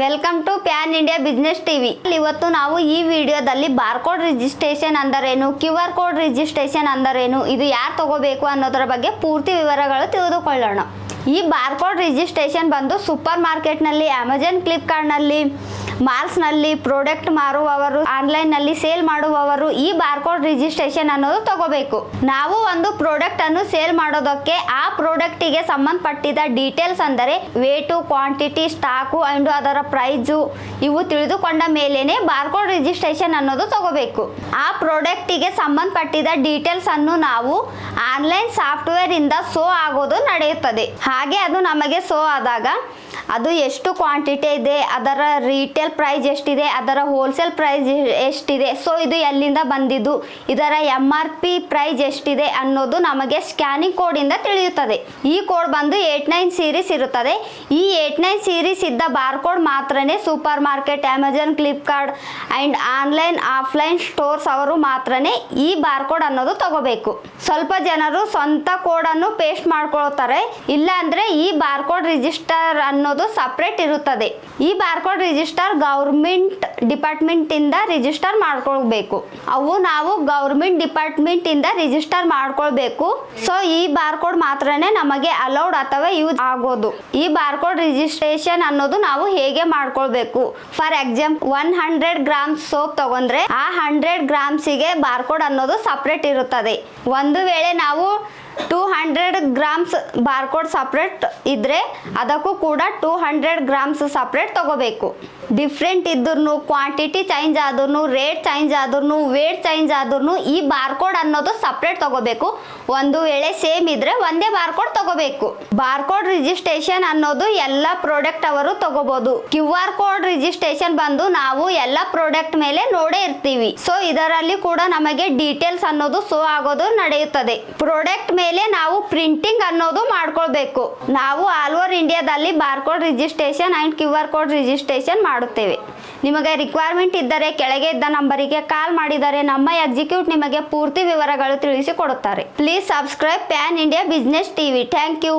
Welcome to Pan India business TV. ಇವತ್ತು ನಾವು ಈ ವಿಡಿಯೋದಲ್ಲಿ ಬಾರ್ಕೋಡ್ ರಿಜಿಸ್ಟ್ರೇಷನ್ ಅಂದರೇನು, QR ಕೋಡ್ ರಿಜಿಸ್ಟ್ರೇಷನ್ ಅಂದರೇನು, ಇದು ಯಾರು ತಗೋಬೇಕು ಅನ್ನೋದರ ಬಗ್ಗೆ ಪೂರ್ತಿ ವಿವರಗಳು ತಿಳಿದುಕೊಳ್ಳೋಣ. ಈ ಬಾರ್ಕೋಡ್ ರಿಜಿಸ್ಟ್ರೇಷನ್ ಬಂದು ಸೂಪರ್ ಮಾರ್ಕೆಟ್ನಲ್ಲಿ, ಅಮೆಜಾನ್, ಫ್ಲಿಪ್ಕಾರ್ಟ್ನಲ್ಲಿ, ಮಾಲ್ಸ್ನಲ್ಲಿ ಪ್ರಾಡಕ್ಟ್ ಮಾರುವವರು, ಆನ್ಲೈನ್ನಲ್ಲಿ ಸೇಲ್ ಮಾಡುವವರು ಈ ಬಾರ್ಕೋಡ್ ರಿಜಿಸ್ಟ್ರೇಷನ್ ಅನ್ನೋದು ತಗೋಬೇಕು. ನಾವು ಒಂದು ಪ್ರಾಡಕ್ಟ್ ಅನ್ನು ಸೇಲ್ ಮಾಡೋದಕ್ಕೆ ಆ ಪ್ರಾಡಕ್ಟಿಗೆ ಸಂಬಂಧಪಟ್ಟಿದ ಡೀಟೇಲ್ಸ್ ಅಂದರೆ ವೇಟು, ಕ್ವಾಂಟಿಟಿ, ಸ್ಟಾಕು ಅಂಡ್ ಅದರ ಪ್ರೈಸು ಇವು ತಿಳಿದುಕೊಂಡ ಮೇಲೇನೆ ಬಾರ್ಕೋಡ್ ರಿಜಿಸ್ಟ್ರೇಷನ್ ಅನ್ನೋದು ತಗೋಬೇಕು. ಆ ಪ್ರಾಡಕ್ಟಿಗೆ ಸಂಬಂಧಪಟ್ಟಿದ ಡೀಟೇಲ್ಸ್ ಅನ್ನು ನಾವು ಆನ್ಲೈನ್ ಸಾಫ್ಟ್ವೇರ್ ಇಂದ ಶೋ ಆಗೋದು ನಡೆಯುತ್ತದೆ. ಹಾಗೆ ಅದು ನಮಗೆ ಶೋ ಆದಾಗ ಅದು ಎಷ್ಟು ಕ್ವಾಂಟಿಟಿ ಇದೆ, ಅದರ ರೀಟೇಲ್ ಪ್ರೈಸ್ ಎಷ್ಟಿದೆ, ಅದರ ಹೋಲ್ಸೇಲ್ ಪ್ರೈಸ್ ಎಷ್ಟಿದೆ, ಸೊ ಇದು ಎಲ್ಲಿಂದ ಬಂದಿದ್ದು, ಇದರ MRP ಪ್ರೈಸ್ ಎಷ್ಟಿದೆ ಅನ್ನೋದು ನಮಗೆ ಸ್ಕ್ಯಾನಿಂಗ್ ಕೋಡಿಂದ ತಿಳಿಯುತ್ತದೆ. ಈ ಕೋಡ್ ಬಂದು 89 ಸೀರೀಸ್ ಇರುತ್ತದೆ. ಈ 89 ಸೀರೀಸ್ ಇದ್ದ ಬಾರ್ಕೋಡ್ ಮಾತ್ರನೇ super market, Amazon, Flipkart and online offline stores ಅವರು ಮಾತ್ರನೇ ಈ ಬಾರ್ಕೋಡ್ ಅನ್ನೋದು ತಗೋಬೇಕು. ಸ್ವಲ್ಪ ಜನರು ಸ್ವಂತ ಕೋಡನ್ನು ಪೇಸ್ಟ್ ಮಾಡ್ಕೊಳ್ತಾರೆ, ಇಲ್ಲ ಅಂದರೆ ಈ ಬಾರ್ಕೋಡ್ ರಿಜಿಸ್ಟರ್ ಅನ್ನೋದು ಸಪ್ರೇಟ್ ಇರುತ್ತದೆ. ಈ ಬಾರ್ಕೋಡ್ ರಿಜಿಸ್ಟರ್ ಗೌರ್ಮೆಂಟ್ ಡಿಪಾರ್ಟ್ಮೆಂಟ್ ಇಂದ ರಿಜಿಸ್ಟರ್ ಮಾಡ್ಕೊಳ್ಬೇಕು. ನಾವು ಗೌರ್ಮೆಂಟ್ ಡಿಪಾರ್ಟ್ಮೆಂಟ್ ಇಂದ ರಿಜಿಸ್ಟರ್ ಮಾಡ್ಕೊಳ್ಬೇಕು. ಸೊ ಈ ಬಾರ್ಕೋಡ್ ಮಾತ್ರನೇ ನಮಗೆ ಅಲೌಡ್ ಅಥವಾ ಯೂಸ್ ಆಗೋದು. ಈ ಬಾರ್ಕೋಡ್ ರಿಜಿಸ್ಟ್ರೇಷನ್ ಅನ್ನೋದು ನಾವು ಹೇಗೆ ಮಾಡ್ಕೊಳ್ಬೇಕು, ಫಾರ್ ಎಕ್ಸಾಂಪಲ್ 100 ಗ್ರಾಮ್ಸ್ ಸೋಪ್ ತಗೊಂಡ್ರೆ ಆ 100 ಗ್ರಾಮ್ಸಿಗೆ ಬಾರ್ಕೋಡ್ ಅನ್ನೋದು ಸಪ್ರೇಟ್ ಇರುತ್ತದೆ. ಒಂದು ವೇಳೆ ನಾವು 200 ಗ್ರಾಮ್ಸ್ ಬಾರ್ಕೋಡ್ ಸಪ್ರೇಟ್ ಇದ್ರೆ ಅದಕ್ಕೂ ಕೂಡ 200 ಗ್ರಾಮ್ಸ್ ಸಪ್ರೇಟ್ ತಗೋಬೇಕು. ಡಿಫ್ರೆಂಟ್ ಇದ್ರೂ, ಕ್ವಾಂಟಿಟಿ ಚೇಂಜ್ ಆದ್ರೂ, ರೇಟ್ ಚೇಂಜ್ ಆದ್ರೂ, ವೇಟ್ ಚೇಂಜ್ ಆದ್ರೂ ಈ ಬಾರ್ಕೋಡ್ ಅನ್ನೋದು ಸಪ್ರೇಟ್ ತಗೋಬೇಕು. ಒಂದು ವೇಳೆ ಸೇಮ್ ಇದ್ರೆ ಒಂದೇ ಬಾರ್ಕೋಡ್ ತಗೋಬೇಕು. ಬಾರ್ಕೋಡ್ ರಿಜಿಸ್ಟ್ರೇಷನ್ ಅನ್ನೋದು ಎಲ್ಲ ಪ್ರಾಡಕ್ಟ್ ಅವರು ತಗೋಬಹುದು. QR ಕೋಡ್ ರಿಜಿಸ್ಟ್ರೇಷನ್ ಬಂದು ನಾವು ಎಲ್ಲ ಪ್ರಾಡಕ್ಟ್ ಮೇಲೆ ನೋಡೇ ಇರ್ತೀವಿ. ಸೊ ಇದರಲ್ಲಿ ಕೂಡ ನಮಗೆ ಡೀಟೇಲ್ಸ್ ಅನ್ನೋದು ಶೋ ಆಗೋದು ನಡೆಯುತ್ತದೆ. ಪ್ರಾಡಕ್ಟ್ ಮೇಲೆ ನಾವು ಪ್ರಿಂಟಿಂಗ್ ಅನ್ನೋದು ಮಾಡ್ಕೊಳ್ಬೇಕು. ನಾವು ಆಲ್ ಓವರ್ ಇಂಡಿಯಾದಲ್ಲಿ barcode registration and QR code registration ಮಾಡುತ್ತೇವೆ. ನಿಮಗೆ ರಿಕ್ವೈರ್ಮೆಂಟ್ ಇದ್ದರೆ ಕೆಳಗೆ ಇದ್ದ ನಂಬರಿಗೆ ಕಾಲ್ ಮಾಡಿದರೆ ನಮ್ಮ ಎಕ್ಸಿಕ್ಯೂಟಿವ್ ನಿಮಗೆ ಪೂರ್ತಿ ವಿವರಗಳು ತಿಳಿಸಿಕೊಡುತ್ತಾರೆ. Please subscribe pan India business TV. Thank you.